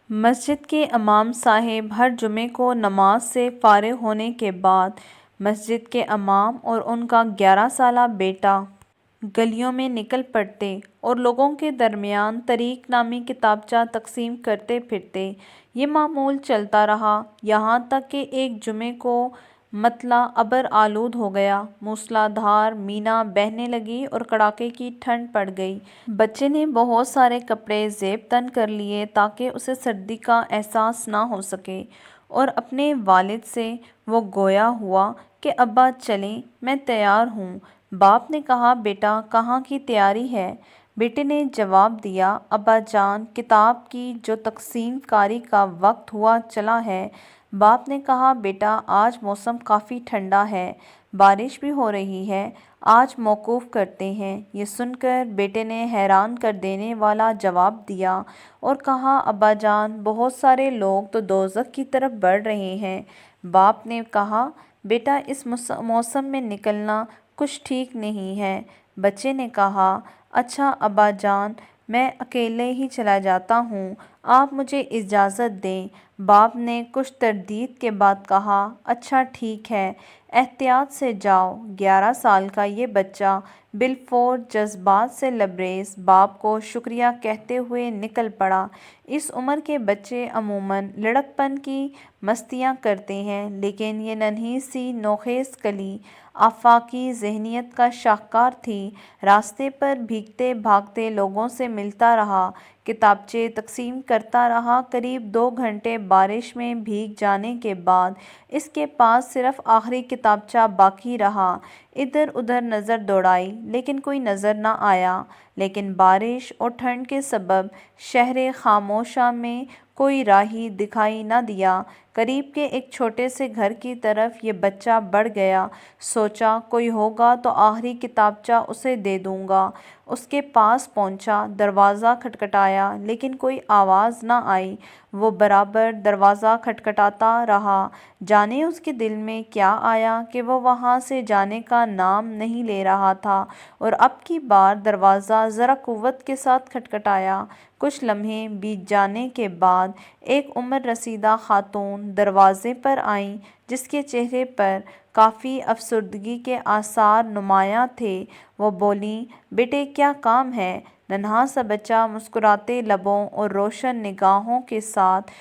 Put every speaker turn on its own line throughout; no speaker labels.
مسجد کے امام صاحب ہر جمعے کو نماز سے فارغ ہونے کے بعد مسجد کے امام اور ان کا 11 سالہ بیٹا گلیوں میں نکل پڑتے اور لوگوں کے درمیان طریق نامی کتابچہ تقسیم کرتے پھرتے۔ یہ معمول چلتا رہا یہاں تک کہ ایک جمعے کو مطلع ابر آلود ہو گیا، موسلا دھار مینا بہنے لگی اور کڑاکے کی ٹھنڈ پڑ گئی۔ بچے نے بہت سارے کپڑے زیب تن کر لیے تاکہ اسے سردی کا احساس نہ ہو سکے، اور اپنے والد سے وہ گویا ہوا کہ ابا چلیں، میں تیار ہوں۔ باپ نے کہا، بیٹا کہاں کی تیاری ہے؟ بیٹے نے جواب دیا، ابا جان کتاب کی جو تقسیم کاری کا وقت ہوا چلا ہے۔ باپ نے کہا، بیٹا آج موسم کافی ٹھنڈا ہے، بارش بھی ہو رہی ہے، آج موقوف کرتے ہیں۔ یہ سن کر بیٹے نے حیران کر دینے والا جواب دیا اور کہا، ابا جان بہت سارے لوگ تو دوزخ کی طرف بڑھ رہے ہیں۔ باپ نے کہا، بیٹا اس موسم میں نکلنا کچھ ٹھیک نہیں ہے۔ بچے نے کہا، اچھا ابا جان میں اکیلے ہی چلا جاتا ہوں، آپ مجھے اجازت دیں۔ باپ نے کچھ تردید کے بعد کہا، اچھا ٹھیک ہے، احتیاط سے جاؤ۔ 11 سال کا یہ بچہ بالفور جذبات سے لبریز باپ کو شکریہ کہتے ہوئے نکل پڑا۔ اس عمر کے بچے عموماً لڑک پن کی مستیاں کرتے ہیں، لیکن یہ ننھی سی نوخیز کلی آفاقی ذہنیت کا شاہکار تھی۔ راستے پر بھیگتے بھاگتے لوگوں سے ملتا رہا، کتابچے تقسیم کرتا رہا۔ قریب 2 گھنٹے بارش میں بھیگ جانے کے بعد اس کے پاس صرف آخری کتابچہ باقی رہا۔ ادھر ادھر نظر دوڑائی لیکن کوئی نظر نہ آیا، لیکن بارش اور ٹھنڈ کے سبب شہر خاموشاں میں کوئی راہی دکھائی نہ دیا۔ قریب کے ایک چھوٹے سے گھر کی طرف یہ بچہ بڑھ گیا۔ سوچا کوئی ہوگا تو آخری کتابچہ اسے دے دوں گا۔ اس کے پاس پہنچا، دروازہ کھٹکھٹایا لیکن کوئی آواز نہ آئی۔ وہ برابر دروازہ کھٹکھٹاتا رہا، جانے اس کے دل میں کیا آیا کہ وہ وہاں سے جانے کا نام نہیں لے رہا تھا، اور اب کی بار دروازہ ذرا قوت کے ساتھ کھٹکھٹایا۔ کچھ لمحے بیت جانے کے بعد ایک عمر رسیدہ خاتون دروازے پر آئیں، جس کے چہرے پر کافی افسردگی کے آثار نمایاں تھے۔ وہ بولیں، بیٹے کیا کام ہے؟ ننھا سا بچہ مسکراتے لبوں اور روشن نگاہوں کے ساتھ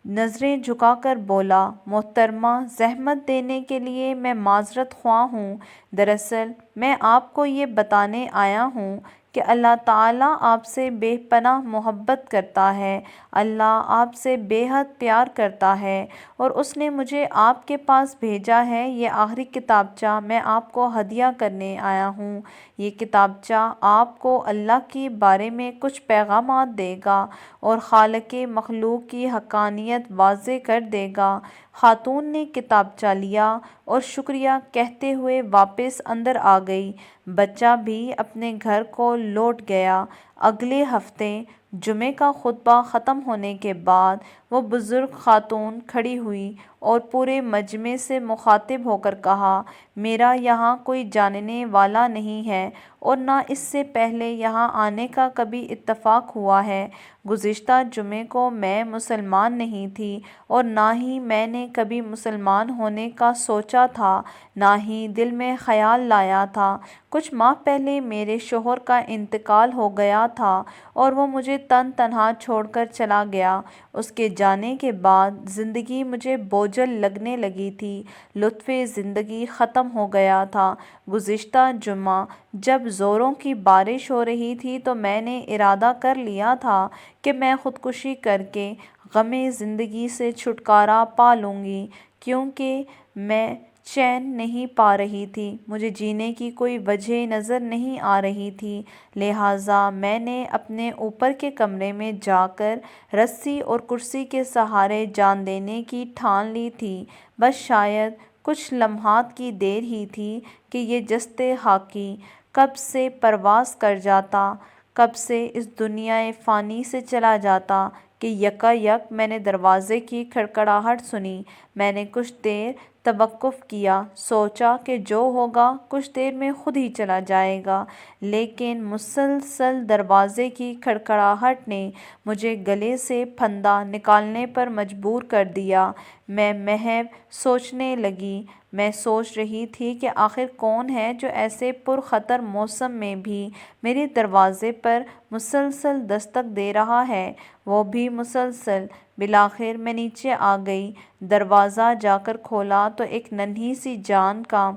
نظریں جھکا کر بولا، محترمہ زحمت دینے کے لیے میں معذرت خواہ ہوں۔ دراصل میں آپ کو یہ بتانے آیا ہوں کہ اللہ تعالیٰ آپ سے بے پناہ محبت کرتا ہے، اللہ آپ سے بے حد پیار کرتا ہے، اور اس نے مجھے آپ کے پاس بھیجا ہے۔ یہ آخری کتابچہ میں آپ کو ہدیہ کرنے آیا ہوں۔ یہ کتابچہ آپ کو اللہ کے بارے میں کچھ پیغامات دے گا اور خالق مخلوق کی حقانیت واضح کر دے گا۔ خاتون نے کتابچہ لیا اور شکریہ کہتے ہوئے واپس اندر آ گئی۔ بچہ بھی اپنے گھر کو لوٹ گیا۔ اگلے ہفتے جمعے کا خطبہ ختم ہونے کے بعد وہ بزرگ خاتون کھڑی ہوئی اور پورے مجمع سے مخاطب ہو کر کہا، میرا یہاں کوئی جاننے والا نہیں ہے اور نہ اس سے پہلے یہاں آنے کا کبھی اتفاق ہوا ہے۔ گزشتہ جمعے کو میں مسلمان نہیں تھی اور نہ ہی میں نے کبھی مسلمان ہونے کا سوچا تھا، نہ ہی دل میں خیال لایا تھا۔ کچھ ماہ پہلے میرے شوہر کا انتقال ہو گیا تھا اور وہ مجھے تنہا چھوڑ کر چلا گیا۔ اس کے جانے کے بعد زندگی مجھے بوجھل لگنے لگی تھی، لطف زندگی ختم ہو گیا تھا۔ گزشتہ جمعہ جب زوروں کی بارش ہو رہی تھی تو میں نے ارادہ کر لیا تھا کہ میں خودکشی کر کے غم زندگی سے چھٹکارا پا لوں گی، کیونکہ میں چین نہیں پا رہی تھی، مجھے جینے کی کوئی وجہ نظر نہیں آ رہی تھی۔ لہٰذا میں نے اپنے اوپر کے کمرے میں جا کر رسی اور کرسی کے سہارے جان دینے کی ٹھان لی تھی۔ بس شاید کچھ لمحات کی دیر ہی تھی کہ یہ جسد خاکی کب سے پرواز کر جاتا، کب سے اس دنیائے فانی سے چلا جاتا کہ یکا یک میں نے دروازے کی کھڑکھڑاہٹ سنی۔ میں نے کچھ دیر توقف کیا، سوچا کہ جو ہوگا کچھ دیر میں خود ہی چلا جائے گا، لیکن مسلسل دروازے کی کھڑکھڑاہٹ نے مجھے گلے سے پھندا نکالنے پر مجبور کر دیا۔ میں محض سوچنے لگی۔ میں سوچ رہی تھی کہ آخر کون ہے جو ایسے پرخطر موسم میں بھی میرے دروازے پر مسلسل دستک دے رہا ہے، وہ بھی مسلسل۔ بالآخر میں نیچے آ گئی، دروازہ جا کر کھولا تو ایک ننھی سی جان کا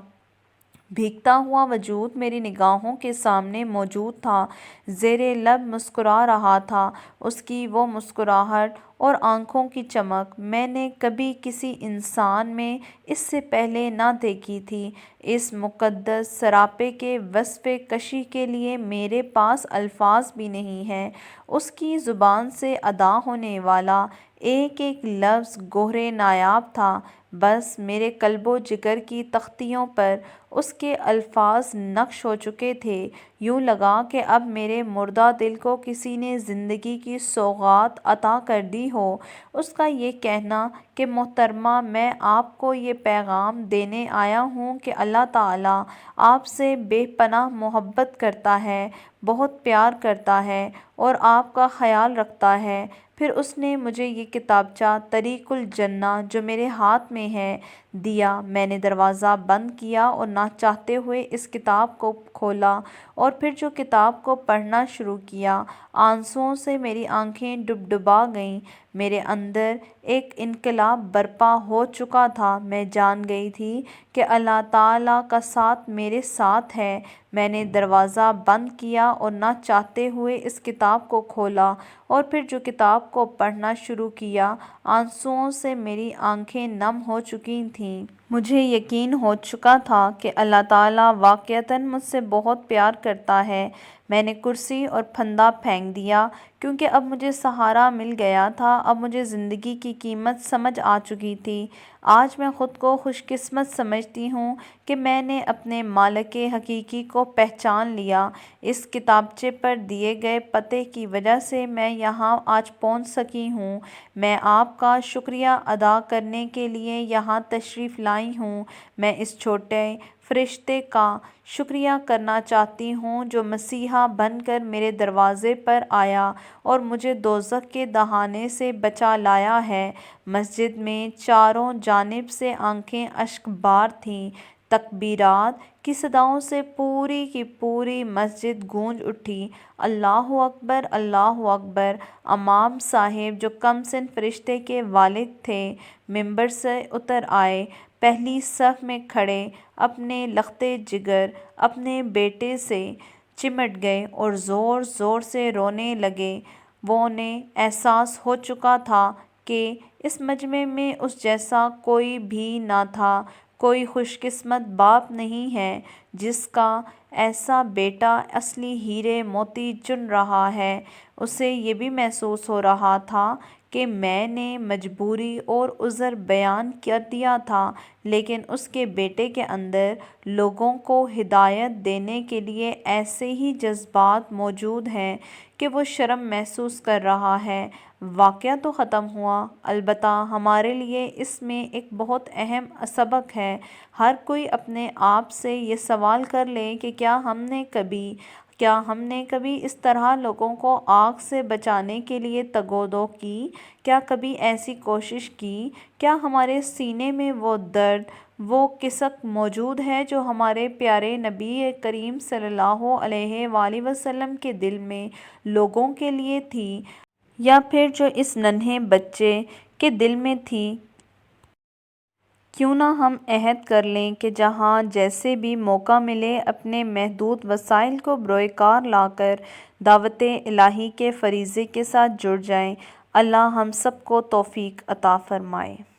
بھیگتا ہوا وجود میری نگاہوں کے سامنے موجود تھا، زیر لب مسکرا رہا تھا۔ اس کی وہ مسکراہٹ اور آنکھوں کی چمک میں نے کبھی کسی انسان میں اس سے پہلے نہ دیکھی تھی۔ اس مقدس سراپے کے وصف کشی کے لیے میرے پاس الفاظ بھی نہیں ہیں۔ اس کی زبان سے ادا ہونے والا ایک ایک لفظ گوہر نایاب تھا، بس میرے قلب و جگر کی تختیوں پر اس کے الفاظ نقش ہو چکے تھے۔ یوں لگا کہ اب میرے مردہ دل کو کسی نے زندگی کی سوغات عطا کر دی ہو۔ اس کا یہ کہنا کہ محترمہ، میں آپ کو یہ پیغام دینے آیا ہوں کہ اللہ تعالیٰ آپ سے بے پناہ محبت کرتا ہے، بہت پیار کرتا ہے اور آپ کا خیال رکھتا ہے۔ پھر اس نے مجھے یہ کتابچہ طریق الجنہ جو میرے ہاتھ میں ہے دیا۔ میں نے دروازہ بند کیا اور نہ چاہتے ہوئے اس کتاب کو کھولا اور پھر جو کتاب کو پڑھنا شروع کیا، آنسوؤں سے میری آنکھیں ڈبڈبا گئیں۔ میرے اندر ایک انقلاب برپا ہو چکا تھا۔ میں جان گئی تھی کہ اللہ تعالیٰ کا ساتھ میرے ساتھ ہے۔ میں نے دروازہ بند کیا اور نہ چاہتے ہوئے اس کتاب کو کھولا اور پھر جو کتاب کو پڑھنا شروع کیا، آنسوؤں سے میری آنکھیں نم ہو چکی تھیں۔ مجھے یقین ہو چکا تھا کہ اللہ تعالیٰ واقعتاً مجھ سے بہت پیار کرتا ہے۔ میں نے کرسی اور پھندا پھینک دیا، کیونکہ اب مجھے سہارا مل گیا تھا، اب مجھے زندگی کی قیمت سمجھ آ چکی تھی۔ آج میں خود کو خوش قسمت سمجھتی ہوں کہ میں نے اپنے مالک حقیقی کو پہچان لیا۔ اس کتابچے پر دیے گئے پتے کی وجہ سے میں یہاں آج پہنچ سکی ہوں۔ میں آپ کا شکریہ ادا کرنے کے لیے یہاں تشریف لائی ہوں۔ میں اس چھوٹے فرشتے کا شکریہ کرنا چاہتی ہوں جو مسیحا بن کر میرے دروازے پر آیا اور مجھے دوزخ کے دہانے سے بچا لایا ہے۔ مسجد میں چاروں جانب سے آنکھیں اشک بار تھیں۔ تکبیرات کی صداؤں سے پوری کی پوری مسجد گونج اٹھی۔ اللہ اکبر، اللہ اکبر۔ امام صاحب جو کم سن فرشتے کے والد تھے، ممبر سے اتر آئے، پہلی صف میں کھڑے اپنے لختے جگر اپنے بیٹے سے چمٹ گئے اور زور زور سے رونے لگے۔ وہ انہیں احساس ہو چکا تھا کہ اس مجمع میں اس جیسا کوئی بھی نہ تھا، کوئی خوش قسمت باپ نہیں ہے جس کا ایسا بیٹا اصلی ہیرے موتی چن رہا ہے۔ اسے یہ بھی محسوس ہو رہا تھا کہ میں نے مجبوری اور عذر بیان کر دیا تھا، لیکن اس کے بیٹے کے اندر لوگوں کو ہدایت دینے کے لیے ایسے ہی جذبات موجود ہیں کہ وہ شرم محسوس کر رہا ہے۔ واقعہ تو ختم ہوا، البتہ ہمارے لیے اس میں ایک بہت اہم سبق ہے۔ ہر کوئی اپنے آپ سے یہ سوال کر لے کہ کیا ہم نے کبھی اس طرح لوگوں کو آگ سے بچانے کے لیے تگ و دو کی؟ کیا کبھی ایسی کوشش کی؟ کیا ہمارے سینے میں وہ درد، وہ کسک موجود ہے جو ہمارے پیارے نبی کریم صلی اللہ علیہ وآلہ وسلم کے دل میں لوگوں کے لیے تھی، یا پھر جو اس ننھے بچے کے دل میں تھی؟ کیوں نہ ہم عہد کر لیں کہ جہاں جیسے بھی موقع ملے اپنے محدود وسائل کو بروئے کار لا کر دعوت الہی کے فریضے کے ساتھ جڑ جائیں۔ اللہ ہم سب کو توفیق عطا فرمائے۔